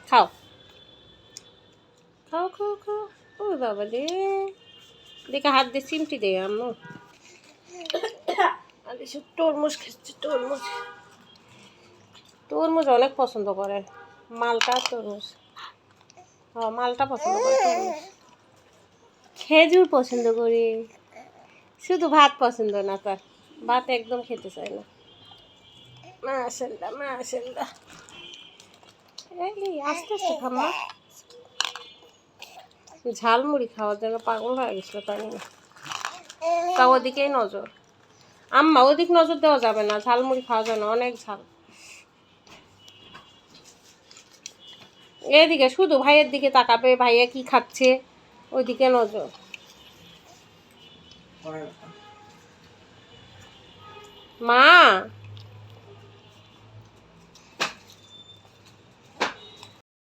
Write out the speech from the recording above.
খাও খাও খাও খাও। ওই বাবা রে, দেখে হাত দিয়ে চিমটি দে আম্মু। তরমুজ খাচ্ছে, তরমুজ। তরমুজ অনেক পছন্দ করে, মালটা তরমুজ। হ্যাঁ, মালটা পছন্দ করে, তরমুজ। খেজুর পছন্দ করি, শুধু ভাত পছন্দ না তার, ভাত একদম খেতে চায় না। মাশাআল্লাহ মাশাআল্লাহ। এই আস্তে আস্তে খাম্মা, ঝালমুড়ি খাওয়ার জন্য পাগল হয়ে গেছিল তাই না। তা ওদিকেই নজর আম্মা, ওদিক নজর দেওয়া যাবে না, ঝালমুড়ি খাওয়া যায় না, অনেক ঝাল। এদিকে শুধু ভাইয়ের দিকে তাকাবে, ভাইয়া কি খাচ্ছে ওইদিকে নজর। মা